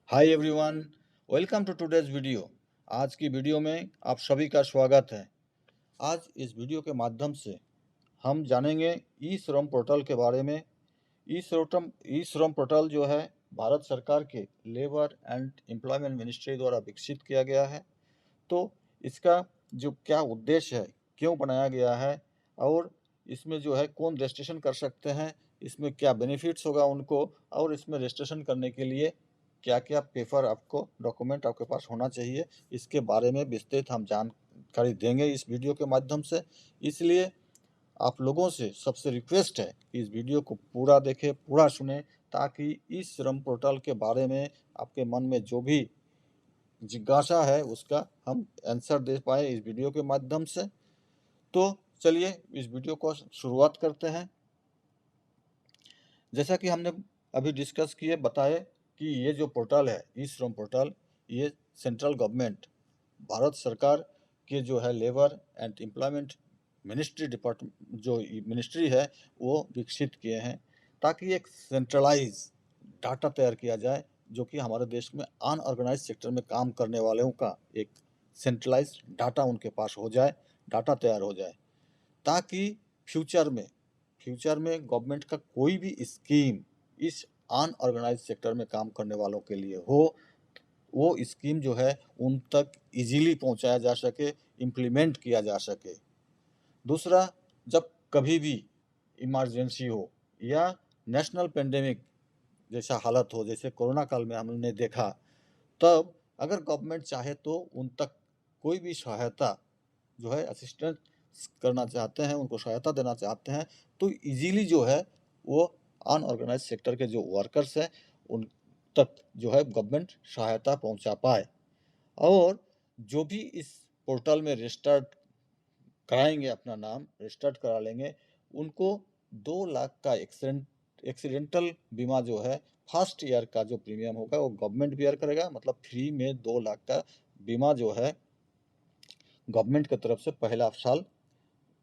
Hi everyone, welcome to today's video. आज की video में आप सभी का स्वागत है। आज इस वीडियो के माध्यम से हम जानेंगे ई श्रम पोर्टल के बारे में। ई श्रम पोर्टल जो है भारत सरकार के लेबर एंड एम्प्लॉयमेंट मिनिस्ट्री द्वारा विकसित किया गया है। तो इसका जो क्या उद्देश्य है, क्यों बनाया गया है और इसमें जो है कौन रजिस्ट्रेशन कर सकते हैं, इसमें क्या बेनिफिट्स होगा उनको, और इसमें रजिस्ट्रेशन करने के लिए क्या क्या पेपर आपको डॉक्यूमेंट आपके पास होना चाहिए, इसके बारे में विस्तृत हम जानकारी देंगे इस वीडियो के माध्यम से। इसलिए आप लोगों से सबसे रिक्वेस्ट है कि इस वीडियो को पूरा देखें, पूरा सुने, ताकि इस श्रम पोर्टल के बारे में आपके मन में जो भी जिज्ञासा है उसका हम आंसर दे पाए इस वीडियो के माध्यम से। तो चलिए इस वीडियो को शुरुआत करते हैं। जैसा कि हमने अभी डिस्कस किए बताए कि ये जो पोर्टल है ई श्रम पोर्टल, ये सेंट्रल गवर्नमेंट भारत सरकार के जो है labour and employment ministry department जो मिनिस्ट्री है वो विकसित किए हैं, ताकि एक सेंट्रलाइज डाटा तैयार किया जाए जो कि हमारे देश में अनऑर्गेनाइज सेक्टर में काम करने वालों का एक सेंट्रलाइज डाटा उनके पास हो जाए, डाटा तैयार हो जाए, ताकि फ्यूचर में गवर्नमेंट का कोई भी स्कीम इस अनऑर्गेनाइज सेक्टर में काम करने वालों के लिए हो, वो स्कीम जो है उन तक इजीली पहुंचाया जा सके, इम्प्लीमेंट किया जा सके। दूसरा, जब कभी भी इमरजेंसी हो या नेशनल पेंडेमिक जैसा हालत हो, जैसे कोरोना काल में हमने देखा, तब अगर गवर्नमेंट चाहे तो उन तक कोई भी सहायता जो है असिस्टेंस करना चाहते हैं, उनको सहायता देना चाहते हैं, तो इजीली जो है वो अनऑर्गेनाइज सेक्टर के जो वर्कर्स हैं उन तक जो है गवर्नमेंट सहायता पहुंचा पाए। और जो भी इस पोर्टल में रजिस्टर्ड कराएंगे, अपना नाम रजिस्टर्ड करा लेंगे, उनको 2 लाख का एक्सीडेंटल बीमा जो है फर्स्ट ईयर का जो प्रीमियम होगा वो गवर्नमेंट बियर करेगा। मतलब फ्री में 2 लाख का बीमा जो है गवर्नमेंट की तरफ से पहला साल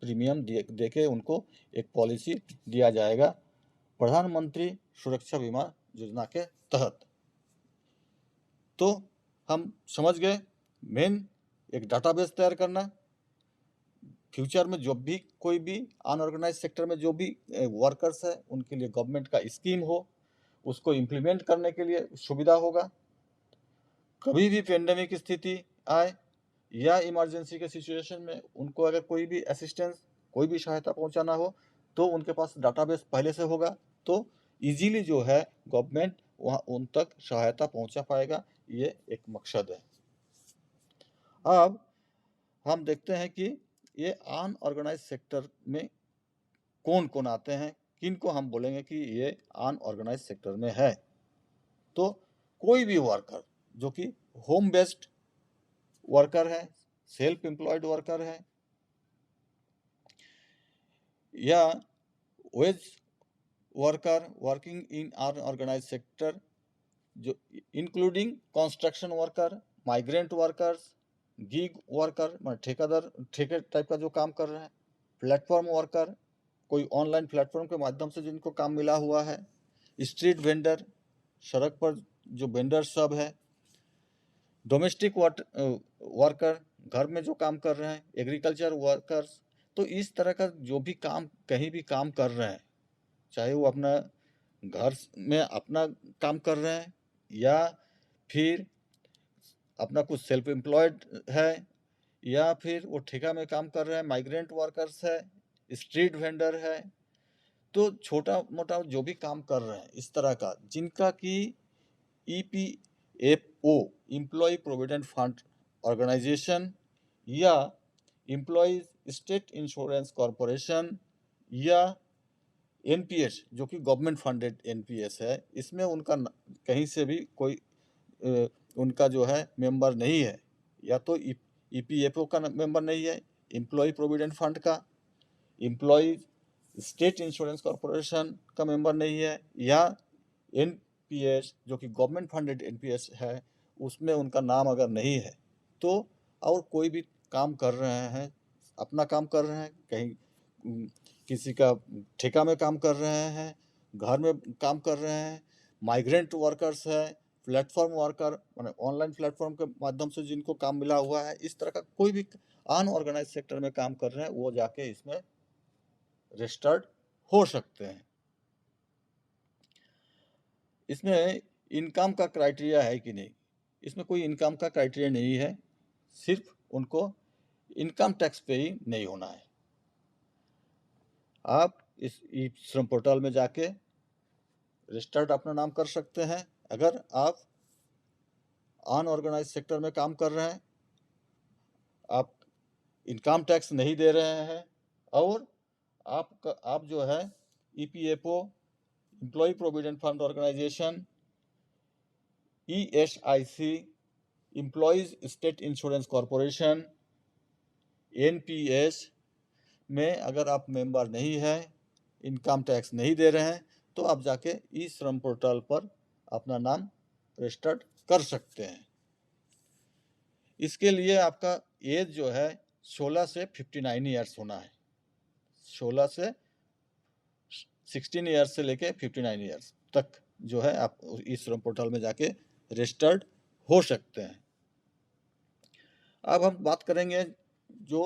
प्रीमियम दे के उनको एक पॉलिसी दिया जाएगा प्रधानमंत्री सुरक्षा बीमा योजना के तहत। तो हम समझ गए, मेन एक डाटाबेस तैयार करना, फ्यूचर में जब भी कोई भी अनऑर्गेनाइज सेक्टर में जो भी वर्कर्स है उनके लिए गवर्नमेंट का स्कीम हो, उसको इम्प्लीमेंट करने के लिए सुविधा होगा। कभी भी पेंडेमिक स्थिति आए या इमरजेंसी के सिचुएशन में उनको अगर कोई भी असिस्टेंस, कोई भी सहायता पहुंचाना हो, तो उनके पास डाटाबेस पहले से होगा, तो इजीली जो है गवर्नमेंट वहाँ उन तक सहायता पहुंचा पाएगा। ये एक मकसद है। अब हम देखते हैं कि ये अनऑर्गेनाइज सेक्टर में कौन कौन आते हैं, किन को हम बोलेंगे कि ये अनऑर्गेनाइज सेक्टर में है। तो कोई भी वर्कर जो कि होम बेस्ड वर्कर है, सेल्फ एम्प्लॉयड वर्कर है, या wage worker working in unorganised sector, जो including construction worker, migrant workers, gig worker मतलब ठेके टाइप का जो काम कर रहे हैं, प्लेटफॉर्म वर्कर, कोई ऑनलाइन प्लेटफॉर्म के माध्यम से जिनको काम मिला हुआ है, स्ट्रीट वेंडर, सड़क पर जो वेंडर सब है, डोमेस्टिक वर्कर, घर में जो काम कर रहे हैं, एग्रीकल्चर वर्कर्स। तो इस तरह का जो भी काम कहीं भी काम कर रहे हैं, चाहे वो अपना घर में अपना काम कर रहे हैं या फिर अपना कुछ सेल्फ एम्प्लॉयड है या फिर वो ठेका में काम कर रहे हैं, माइग्रेंट वर्कर्स है, स्ट्रीट वेंडर है, तो छोटा मोटा जो भी काम कर रहे हैं इस तरह का, जिनका कि EPFO employ provident fund organisation या एम्प्लॉयज स्टेट इंश्योरेंस कॉरपोरेशन या NPS जो कि गवर्नमेंट फंडेड NPS है, इसमें उनका कहीं से भी कोई उनका जो है मेंबर नहीं है, या तो EPFO का मेंबर नहीं है, एम्प्लॉय प्रोविडेंट फंड का, एम्प्लॉय स्टेट इंश्योरेंस कॉरपोरेशन का मेंबर नहीं है, या NPS जो कि गवर्नमेंट फंडेड NPS है उसमें उनका नाम अगर नहीं है, तो और कोई भी काम कर रहे हैं, अपना काम कर रहे हैं, कहीं किसी का ठेका में काम कर रहे हैं, घर में काम कर रहे हैं, माइग्रेंट वर्कर्स है, प्लेटफॉर्म वर्कर माने ऑनलाइन प्लेटफॉर्म के माध्यम से जिनको काम मिला हुआ है, इस तरह का कोई भी अनऑर्गेनाइज सेक्टर में काम कर रहे हैं, वो जाके इसमें रजिस्टर्ड हो सकते हैं। इसमें इनकम का क्राइटेरिया है कि नहीं? इसमें कोई इनकम का क्राइटेरिया नहीं है, सिर्फ उनको इनकम टैक्स पे ही नहीं होना है। आप इस ई श्रम पोर्टल में जाके रजिस्टर्ड अपना नाम कर सकते हैं। अगर आप अनऑर्गेनाइज सेक्टर में काम कर रहे हैं, आप इनकम टैक्स नहीं दे रहे हैं और आप जो है EPFO, employ provident fund organisation, ESIC, employees state insurance corporation, NPS में अगर आप मेंबर नहीं हैं, इनकम टैक्स नहीं दे रहे हैं, तो आप जाके ई श्रम पोर्टल पर अपना नाम रजिस्टर्ड कर सकते हैं। इसके लिए आपका एज जो है 16 से 59 ईयर्स होना है। 16 से 16 ईयर्स से लेके 59 ईयर्स तक जो है आप ई श्रम पोर्टल में जाके रजिस्टर्ड हो सकते हैं। अब हम बात करेंगे जो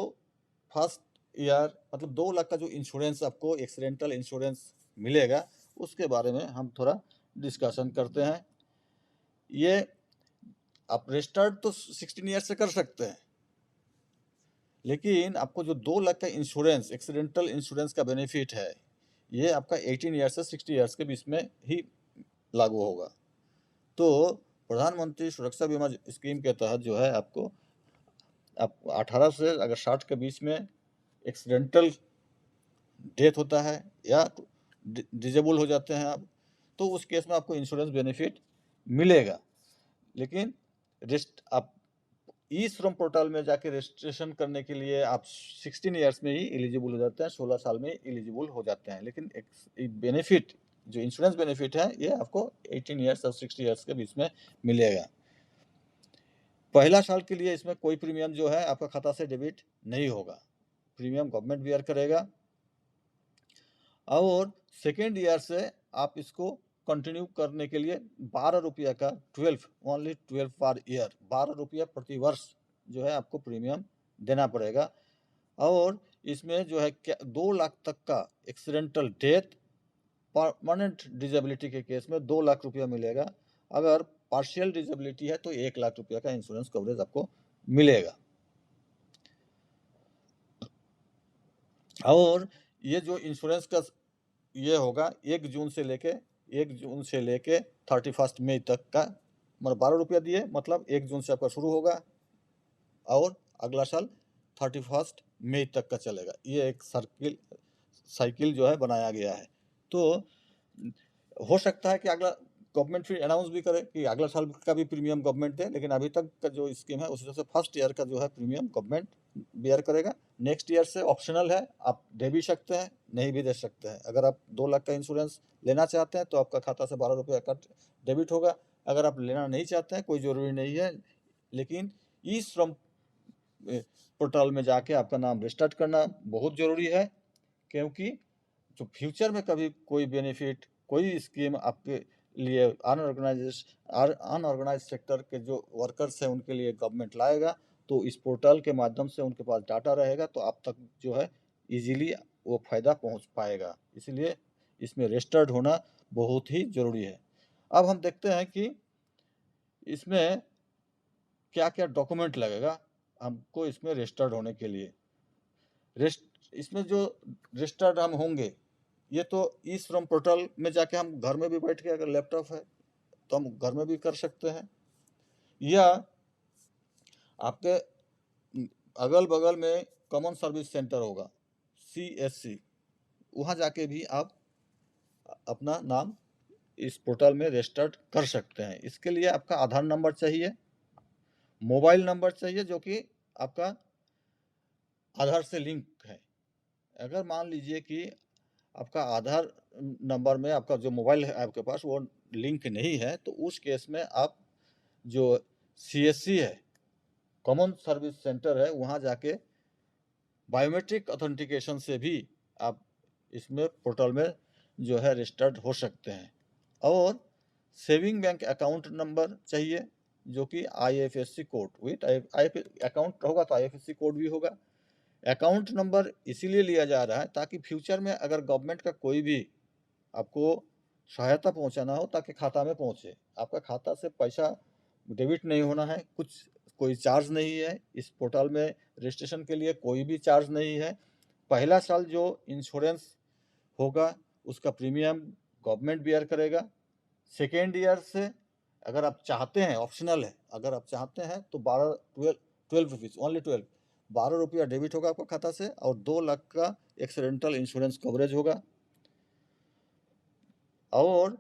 फर्स्ट ईयर मतलब 2 लाख का जो इंश्योरेंस आपको एक्सीडेंटल इंश्योरेंस मिलेगा, उसके बारे में हम थोड़ा डिस्कशन करते हैं। ये आप रजिस्टर्ड तो 16 ईयर से कर सकते हैं, लेकिन आपको जो 2 लाख का इंश्योरेंस एक्सीडेंटल इंश्योरेंस का बेनिफिट है, ये आपका 18 ईयर से 60 ईयर्स के बीच में ही लागू होगा। तो प्रधानमंत्री सुरक्षा बीमा स्कीम के तहत जो है आपको 18 से अगर 60 के बीच में एक्सीडेंटल डेथ होता है या डिजेबल हो जाते हैं आप, तो उस केस में आपको इंश्योरेंस बेनिफिट मिलेगा। लेकिन आप ई श्रम पोर्टल में जाके रजिस्ट्रेशन करने के लिए आप 16 ईयर्स में ही एलिजिबल हो जाते हैं, 16 साल में एलिजिबल हो जाते हैं। लेकिन एक बेनिफिट जो इंश्योरेंस बेनिफिट है, ये आपको 18 ईयर्स और 60 ईयर्स के बीच में मिलेगा। पहला साल के लिए इसमें कोई प्रीमियम जो है आपका खाता से डेबिट नहीं होगा, प्रीमियम गवर्नमेंट बियर करेगा। और सेकेंड ईयर से आप इसको कंटिन्यू करने के लिए 12 रुपया का 12 पर ईयर 12 रुपया प्रति वर्ष जो है आपको प्रीमियम देना पड़ेगा। और इसमें जो है 2 लाख तक का एक्सीडेंटल डेथ, परमानेंट डिजेबिलिटी के केस में 2 लाख रुपया मिलेगा। अगर पार्शियल डिजेबिलिटी है तो 1 लाख रुपया का इंश्योरेंस कवरेज आपको मिलेगा। और ये जो इंश्योरेंस का ये होगा 1 जून से लेके 31 मई तक का, मतलब 12 रुपया दिए, मतलब 1 जून से आपका शुरू होगा और अगला साल 31 मई तक का चलेगा। ये एक साइकिल जो है बनाया गया है। तो हो सकता है कि अगला गवर्नमेंट फिर अनाउंस भी करे कि अगला साल का भी प्रीमियम गवर्नमेंट दे, लेकिन अभी तक का जो स्कीम है उस हिसाब से फर्स्ट ईयर का जो है प्रीमियम गवर्नमेंट बेयर करेगा। नेक्स्ट ईयर से ऑप्शनल है, आप दे भी सकते हैं, नहीं भी दे सकते हैं। अगर आप 2 लाख का इंश्योरेंस लेना चाहते हैं तो आपका खाता से 12 रुपये का डेबिट होगा। अगर आप लेना नहीं चाहते हैं, कोई ज़रूरी नहीं है, लेकिन ई श्रम पोर्टल में जाके आपका नाम रजिस्टर्ड करना बहुत ज़रूरी है, क्योंकि जो फ्यूचर में कभी कोई बेनिफिट, कोई स्कीम आपके लिए अनऑर्गेनाइज सेक्टर के जो वर्कर्स हैं उनके लिए गवर्नमेंट लाएगा, तो इस पोर्टल के माध्यम से उनके पास डाटा रहेगा, तो आप तक जो है इजीली वो फ़ायदा पहुंच पाएगा। इसलिए इसमें रजिस्टर्ड होना बहुत ही ज़रूरी है। अब हम देखते हैं कि इसमें क्या क्या डॉक्यूमेंट लगेगा हमको इसमें रजिस्टर्ड होने के लिए। इसमें जो रजिस्टर्ड हम होंगे, ये तो ई श्रम पोर्टल में जाके हम घर में भी बैठ के, अगर लैपटॉप है तो हम घर में भी कर सकते हैं, या आपके अगल बगल में कॉमन सर्विस सेंटर होगा CSC, वहाँ जाके भी आप अपना नाम इस पोर्टल में रजिस्टर्ड कर सकते हैं। इसके लिए आपका आधार नंबर चाहिए, मोबाइल नंबर चाहिए जो कि आपका आधार से लिंक है। अगर मान लीजिए कि आपका आधार नंबर में आपका जो मोबाइल है आपके पास वो लिंक नहीं है, तो उस केस में आप जो CSC है, कॉमन सर्विस सेंटर है, वहाँ जाके बायोमेट्रिक ऑथेंटिकेशन से भी आप इसमें पोर्टल में जो है रजिस्टर्ड हो सकते हैं। और सेविंग बैंक अकाउंट नंबर चाहिए, जो कि IFSC कोड विथ अकाउंट होगा तो IFSC कोड भी होगा। अकाउंट नंबर इसीलिए लिया जा रहा है ताकि फ्यूचर में अगर गवर्नमेंट का कोई भी आपको सहायता पहुंचाना हो ताकि खाता में पहुंचे। आपका खाता से पैसा डेबिट नहीं होना है, कोई चार्ज नहीं है। इस पोर्टल में रजिस्ट्रेशन के लिए कोई भी चार्ज नहीं है। पहला साल जो इंश्योरेंस होगा उसका प्रीमियम गवर्नमेंट बियर करेगा। सेकेंड ईयर से अगर आप चाहते हैं, ऑप्शनल है, अगर आप चाहते हैं तो 12 रुपीज़, ओनली 12 रुपया डेबिट होगा आपका खाता से, और 2 लाख का एक्सीडेंटल इंश्योरेंस कवरेज होगा। और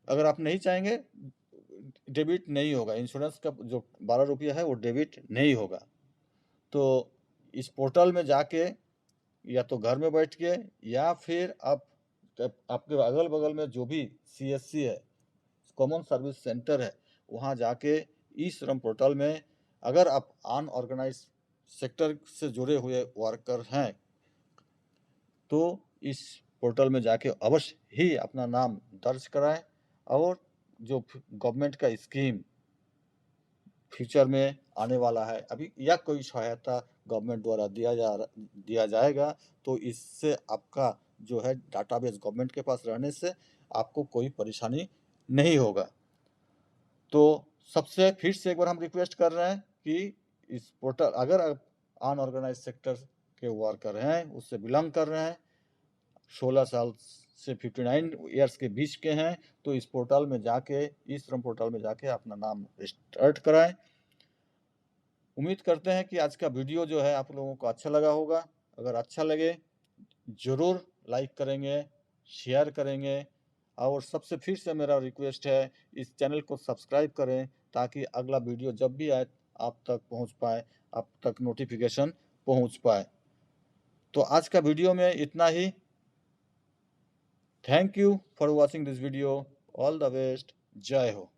अगर आप नहीं चाहेंगे, डेबिट नहीं होगा, इंश्योरेंस का जो 12 रुपया है वो डेबिट नहीं होगा। तो इस पोर्टल में जाके या तो घर में बैठ के या फिर आपके अगल बगल में जो भी CSC है, कॉमन सर्विस सेंटर है, वहाँ जाके ई श्रम पोर्टल में अगर आप अनऑर्गेनाइज सेक्टर से जुड़े हुए वर्कर हैं तो इस पोर्टल में जाके अवश्य ही अपना नाम दर्ज कराएं, और जो गवर्नमेंट का स्कीम फ्यूचर में आने वाला है अभी, या कोई सहायता गवर्नमेंट द्वारा दिया जाएगा, तो इससे आपका जो है डाटाबेस गवर्नमेंट के पास रहने से आपको कोई परेशानी नहीं होगा। तो सबसे फिर से एक बार हम रिक्वेस्ट कर रहे हैं कि इस पोर्टल, अगर आप अनऑर्गेनाइज सेक्टर के वर्कर हैं, उससे बिलोंग कर रहे हैं, 16 साल से 59 ईयर्स के बीच के हैं, तो इस पोर्टल में जाके, ई श्रम पोर्टल में जाके अपना नाम रजिस्टर्ड कराएं। उम्मीद करते हैं कि आज का वीडियो जो है आप लोगों को अच्छा लगा होगा। अगर अच्छा लगे ज़रूर लाइक करेंगे, शेयर करेंगे, और सबसे फिर से मेरा रिक्वेस्ट है इस चैनल को सब्सक्राइब करें ताकि अगला वीडियो जब भी आए आप तक पहुंच पाए, आप तक नोटिफिकेशन पहुंच पाए। तो आज का वीडियो में इतना ही। Thank you for watching this video. All the best. जय हो।